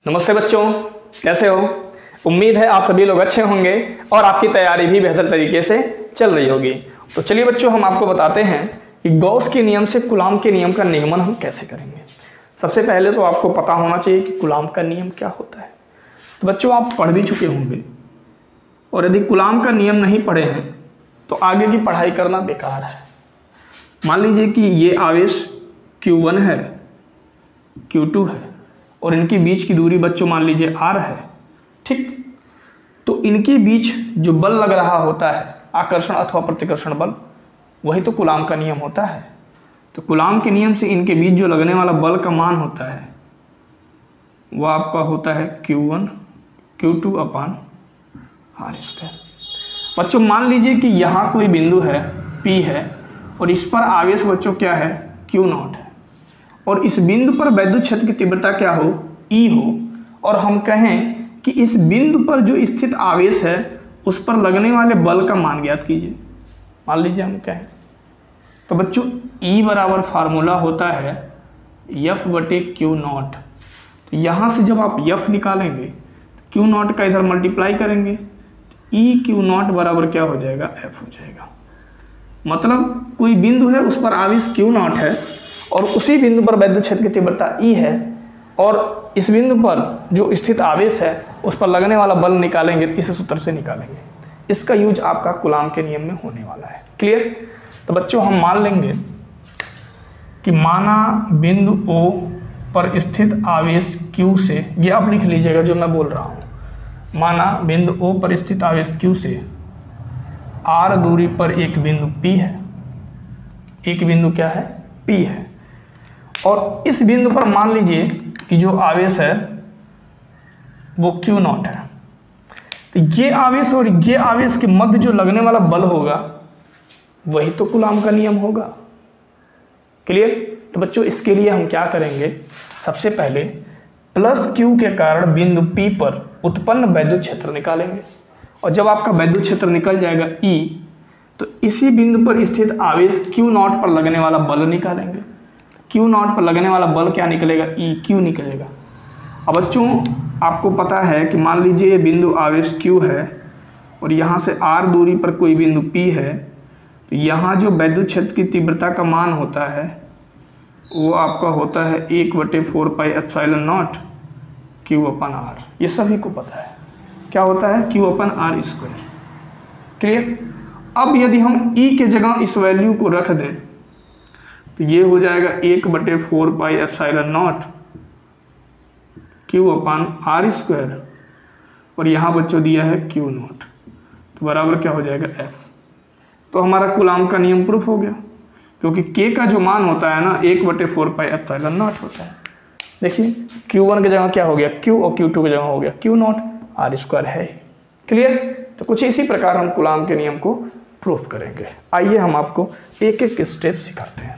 नमस्ते बच्चों, कैसे हो। उम्मीद है आप सभी लोग अच्छे होंगे और आपकी तैयारी भी बेहतर तरीके से चल रही होगी। तो चलिए बच्चों, हम आपको बताते हैं कि गॉस के नियम से कूलॉम के नियम का निगमन हम कैसे करेंगे। सबसे पहले तो आपको पता होना चाहिए कि कूलॉम का नियम क्या होता है। तो बच्चों, आप पढ़ भी चुके होंगे, और यदि कूलॉम का नियम नहीं पढ़े हैं तो आगे की पढ़ाई करना बेकार है। मान लीजिए कि ये आवेश Q1 है, Q2 है और इनके बीच की दूरी बच्चों मान लीजिए R है, ठीक। तो इनके बीच जो बल लग रहा होता है, आकर्षण अथवा प्रतिकर्षण बल, वही तो कूलॉम का नियम होता है। तो कूलॉम के नियम से इनके बीच जो लगने वाला बल का मान होता है वह आपका होता है Q1 Q2 अपान R²। बच्चों मान लीजिए कि यहाँ कोई बिंदु है P है और इस पर आवेश बच्चों क्या है, Q0 है, और इस बिंदु पर वैद्युत क्षेत्र की तीव्रता क्या हो, E हो, और हम कहें कि इस बिंदु पर जो स्थित आवेश है उस पर लगने वाले बल का मान ज्ञात कीजिए। मान लीजिए हम कहें तो बच्चों E बराबर फार्मूला होता है F/Q0। तो यहाँ से जब आप F निकालेंगे तो Q0 का इधर मल्टीप्लाई करेंगे, EQ0 बराबर क्या हो जाएगा, F हो जाएगा। मतलब कोई बिंदु है उस पर आवेश Q0 है और उसी बिंदु पर वैद्युत क्षेत्र की तीव्रता E है, और इस बिंदु पर जो स्थित आवेश है उस पर लगने वाला बल निकालेंगे, इस सूत्र से निकालेंगे। इसका यूज आपका कूलॉम के नियम में होने वाला है। क्लियर। तो बच्चों हम मान लेंगे कि माना बिंदु O पर स्थित आवेश Q से, ये आप लिख लीजिएगा जो मैं बोल रहा हूँ, माना बिंदु O पर स्थित आवेश Q से R दूरी पर एक बिंदु P है, एक बिंदु क्या है, P है, और इस बिंदु पर मान लीजिए कि जो आवेश है वो Q0 है। तो ये आवेश और ये आवेश के मध्य जो लगने वाला बल होगा वही तो कूलॉम का नियम होगा। क्लियर। तो बच्चों इसके लिए हम क्या करेंगे, सबसे पहले प्लस Q के कारण बिंदु P पर उत्पन्न वैद्युत क्षेत्र निकालेंगे, और जब आपका वैद्युत क्षेत्र निकल जाएगा E, तो इसी बिंदु पर स्थित आवेश Q0 पर लगने वाला बल निकालेंगे। Q0 पर लगने वाला बल क्या निकलेगा, EQ निकलेगा। अब बच्चों आपको पता है कि मान लीजिए ये बिंदु आवेश Q है और यहाँ से R दूरी पर कोई बिंदु P है, तो यहाँ जो वैद्युत क्षेत्र की तीव्रता का मान होता है वो आपका होता है 1/4πε0 Q/R। ये सभी को पता है क्या होता है, Q/R²। क्लियर। अब यदि हम E के जगह इस वैल्यू को रख दें तो ये हो जाएगा 1/4πε0 Q/R², और यहाँ बच्चों दिया है Q0, तो बराबर क्या हो जाएगा, F। तो हमारा कूलॉम का नियम प्रूफ हो गया, क्योंकि K का जो मान होता है ना 1/4πε0 होता है। देखिए Q1 की जगह क्या हो गया, Q, और Q2 की जगह हो गया Q0, R² है। क्लियर। तो कुछ इसी प्रकार हम कूलॉम के नियम को प्रूफ करेंगे। आइए हम आपको एक एक स्टेप सिखाते हैं।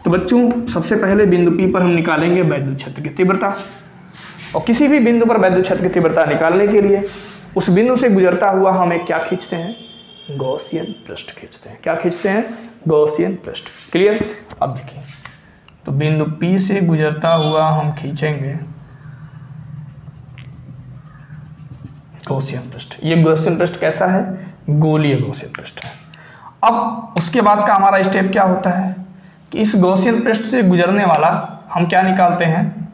तो बच्चों सबसे पहले बिंदु P पर हम निकालेंगे वैद्युत क्षेत्र की तीव्रता, और किसी भी बिंदु पर वैद्युत क्षेत्र की तीव्रता निकालने के लिए उस बिंदु से गुजरता हुआ हम एक क्या खींचते हैं, गॉसियन पृष्ठ खींचते हैं। क्या खींचते हैं, गॉसियन पृष्ठ। क्लियर। अब देखिए तो बिंदु P से गुजरता हुआ हम खींचेंगे गॉसियन पृष्ठ। ये गॉसियन पृष्ठ कैसा है, गोलीय गॉसियन पृष्ठ है। अब उसके बाद का हमारा स्टेप क्या होता है कि इस गॉसियन पृष्ठ से गुजरने वाला हम क्या निकालते हैं,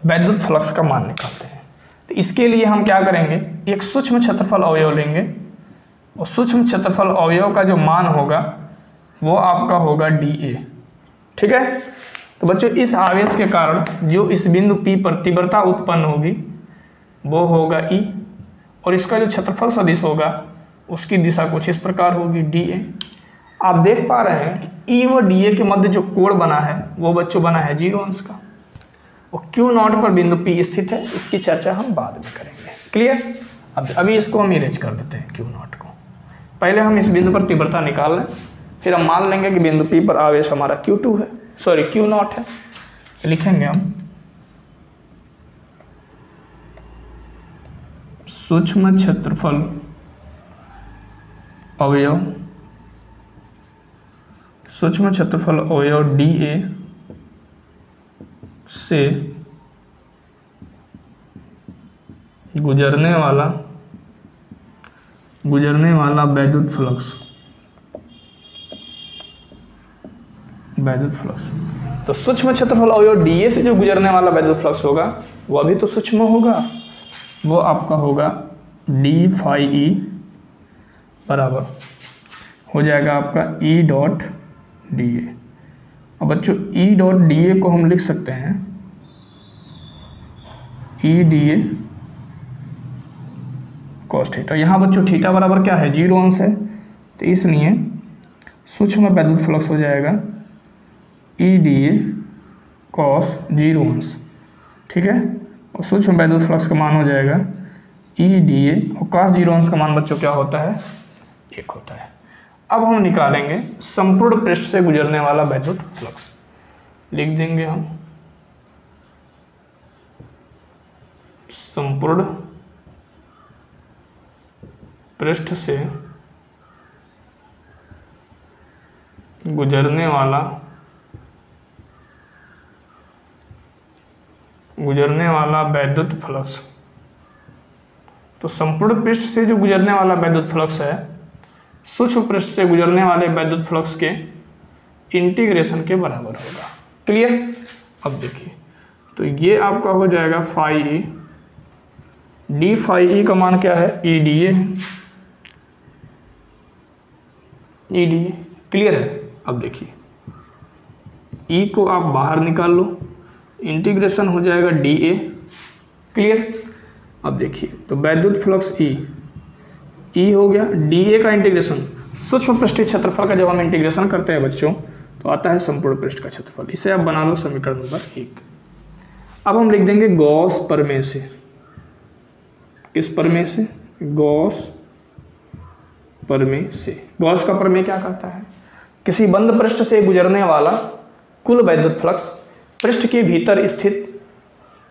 वैद्युत फ्लक्स का मान निकालते हैं। तो इसके लिए हम क्या करेंगे, एक सूक्ष्म क्षेत्रफल अवयव लेंगे, और सूक्ष्म क्षेत्रफल अवयव का जो मान होगा वो आपका होगा dA। ठीक है। तो बच्चों इस आवेश के कारण जो इस बिंदु P पर तीव्रता उत्पन्न होगी वो होगा E, और इसका जो क्षेत्रफल सदिश होगा उसकी दिशा कुछ इस प्रकार होगी dA। आप देख पा रहे हैं कि E व dA के मध्य जो कोण बना है वो बच्चों बना है 0 अंश का, और Q0 पर बिंदु P स्थित है। इसकी चर्चा हम बाद में करेंगे। क्लियर। अब अभी इसको हम इरेज कर देते हैं Q0 को। पहले हम इस बिंदु पर तीव्रता निकाल लें, फिर हम मान लेंगे कि बिंदु P पर आवेश हमारा Q2 है, सॉरी Q0 है। लिखेंगे हम सूक्ष्म क्षेत्रफल अवयव, सूक्ष्म क्षेत्रफल अवयव dA से गुजरने वाला वैद्युत फ्लक्स। तो सूक्ष्म क्षेत्रफल अवयव डीए से जो गुजरने वाला वैद्युत फ्लक्स होगा वह भी तो सूक्ष्म होगा, वो आपका होगा डी फाई ई बराबर हो जाएगा आपका ई डॉट डी ए। अब बच्चों ई डॉट डी ए को हम लिख सकते हैं ई डी ए कॉस थीटा। यहाँ बच्चों थीटा बराबर क्या है, 0 अंश है, तो इसलिए सूक्ष्म वैद्युत फ्लक्स हो जाएगा ई डी ए कॉस 0 अंश, ठीक है। और सूक्ष्म वैद्युत फ्लक्स का मान हो जाएगा ई डी ए, और कॉस 0 अंश का मान बच्चों क्या होता है, 1 होता है। अब हम निकालेंगे संपूर्ण पृष्ठ से गुजरने वाला वैद्युत फ्लक्स। लिख देंगे हम संपूर्ण पृष्ठ से गुजरने वाला वैद्युत फ्लक्स। तो संपूर्ण पृष्ठ से जो गुजरने वाला वैद्युत फ्लक्स है सूक्ष्म पृष्ठ से गुजरने वाले वैद्युत फ्लक्स के इंटीग्रेशन के बराबर होगा। क्लियर। अब देखिए, तो ये आपका हो जाएगा phi E, D phi E का मान क्या है, E D A, E D A. Clear है। अब देखिए ई को आप बाहर निकाल लो, इंटीग्रेशन हो जाएगा डी ए। क्लियर। अब देखिए तो वैद्युत फ्लक्स ई हो गया, डी ए का इंटीग्रेशन सूक्ष्म पृष्ठीय क्षेत्रफल का जब हम इंटीग्रेशन करते हैं बच्चों तो आता है संपूर्ण पृष्ठ का क्षेत्रफल। इसे आप बना लो समीकरण नंबर 1। अब हम लिख देंगे गॉस प्रमेय से। किस प्रमेय से, गॉस प्रमेय से। गॉस का प्रमेय क्या कहता है, किसी बंद पृष्ठ से गुजरने वाला कुल वैद्युत फ्लक्स पृष्ठ के भीतर स्थित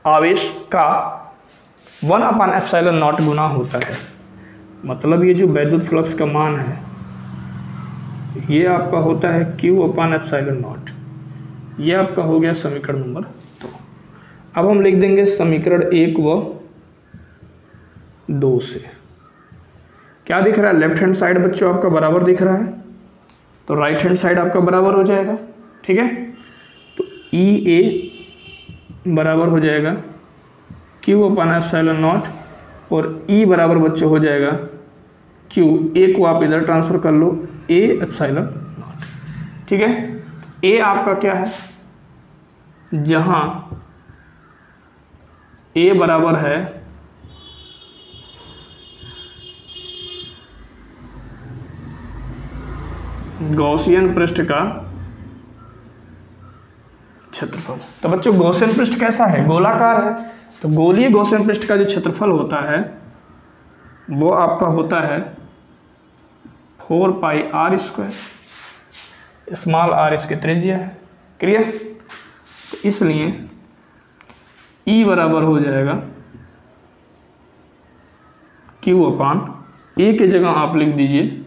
आवेश का 1/ε0 गुना होता है। मतलब ये जो वैद्युत फ्लक्स का मान है ये आपका होता है Q/ε0। ये आपका हो गया समीकरण नंबर 2। अब हम लिख देंगे समीकरण 1 व 2 से। क्या दिख रहा है, लेफ्ट हैंड साइड बच्चों आपका बराबर दिख रहा है, तो राइट हैंड साइड आपका बराबर हो जाएगा। ठीक है। तो ई ए बराबर हो जाएगा Q/ε0 और ई बराबर बच्चों हो जाएगा Q, ए को आप इधर ट्रांसफर कर लो, A/ε0। ठीक है। ए आपका क्या है, जहां ए बराबर है गॉसियन पृष्ठ का क्षेत्रफल। तो बच्चों गॉसियन पृष्ठ कैसा है, गोलाकार है, तो गोलीय गॉसियन पृष्ठ का जो क्षेत्रफल होता है वो आपका होता है 4πr²। स्मॉल r इसकी त्रिज्या है। क्लियर। तो इसलिए E बराबर हो जाएगा Q/A की जगह आप लिख दीजिए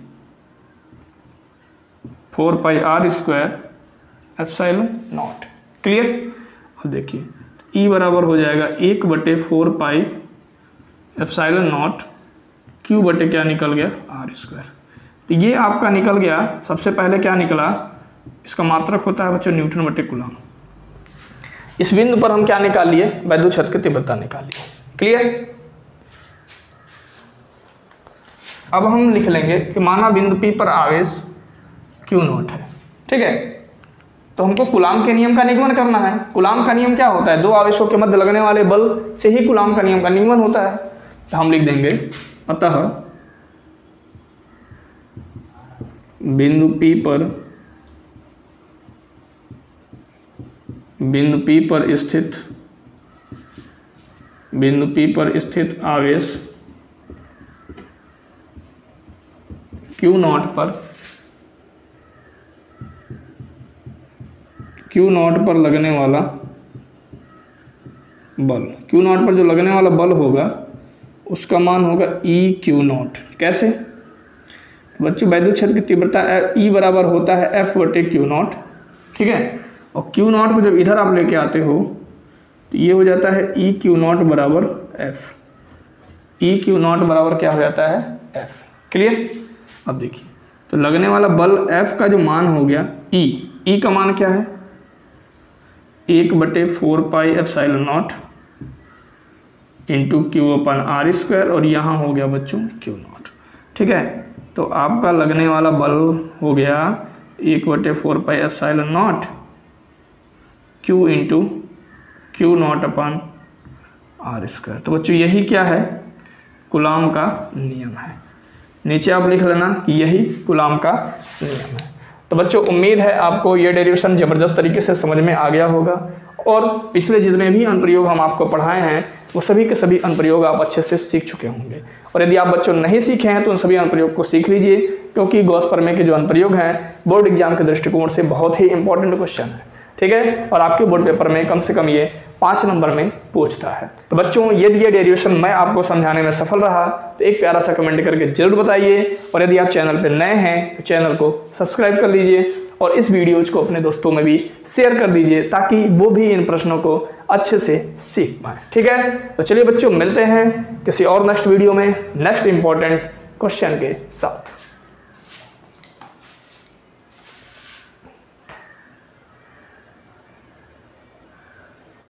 4πr²ε0। क्लियर। अब देखिए E बराबर हो जाएगा 1/4πε0 Q बटे क्या निकल गया, r²। तो ये आपका निकल गया। सबसे पहले क्या निकला, इसका मात्रक होता है बच्चों न्यूटन बटे कूलम। इस बिंदु पर हम क्या निकाल लिए, वैद्युत क्षेत्र की तीव्रता निकाल लिए। क्लियर। अब हम लिख लेंगे कि माना बिंदु P पर आवेश Q0 है। ठीक है। तो हमको कूलाम के नियम का निगमन करना है। कूलाम का नियम क्या होता है, दो आवेशों के मध्य लगने वाले बल से ही कूलाम का नियम का निगमन होता है। तो हम लिख देंगे अतः बिंदु P पर स्थित आवेश Q0 पर लगने वाला बल, Q0 पर जो लगने वाला बल होगा उसका मान होगा EQ0। कैसे, तो बच्चों वैद्युत क्षेत्र की तीव्रता E बराबर होता है F/Q0। ठीक है। और Q0 को जब इधर आप लेके आते हो तो ये हो जाता है EQ0 बराबर F। ई क्यू नॉट बराबर क्या हो जाता है एफ। क्लियर। अब देखिए तो लगने वाला बल एफ का जो मान हो गया ई का मान क्या है 1/4 pi epsilon not into Q upon R square, और यहाँ हो गया बच्चों क्यू नॉट। ठीक है, तो आपका लगने वाला बल हो गया 1/4 pi epsilon not Q into Q not upon R square. तो बच्चों यही क्या है कूलाम का नियम है। नीचे आप लिख लेना कि यही कूलाम का नियम है। तो बच्चों उम्मीद है आपको ये डेरिवेशन ज़बरदस्त तरीके से समझ में आ गया होगा, और पिछले जितने भी अनुप्रयोग हम आपको पढ़ाए हैं वो सभी के सभी अनुप्रयोग आप अच्छे से सीख चुके होंगे। और यदि आप बच्चों नहीं सीखे हैं तो उन सभी अनुप्रयोग को सीख लीजिए, क्योंकि गॉस प्रमेय के जो अनुप्रयोग हैं बोर्ड एग्जाम के दृष्टिकोण से बहुत ही इंपॉर्टेंट क्वेश्चन है। ठीक है, और आपके बोर्ड पेपर में कम से कम ये 5 नंबर में पूछता है। तो बच्चों यदि ये डेरिवेशन मैं आपको समझाने में सफल रहा तो एक प्यारा सा कमेंट करके जरूर बताइए, और यदि आप चैनल पर नए हैं तो चैनल को सब्सक्राइब कर लीजिए और इस वीडियोज को अपने दोस्तों में भी शेयर कर दीजिए, ताकि वो भी इन प्रश्नों को अच्छे से सीख पाए। ठीक है, तो चलिए बच्चों मिलते हैं किसी और नेक्स्ट वीडियो में नेक्स्ट इंपॉर्टेंट क्वेश्चन के साथ।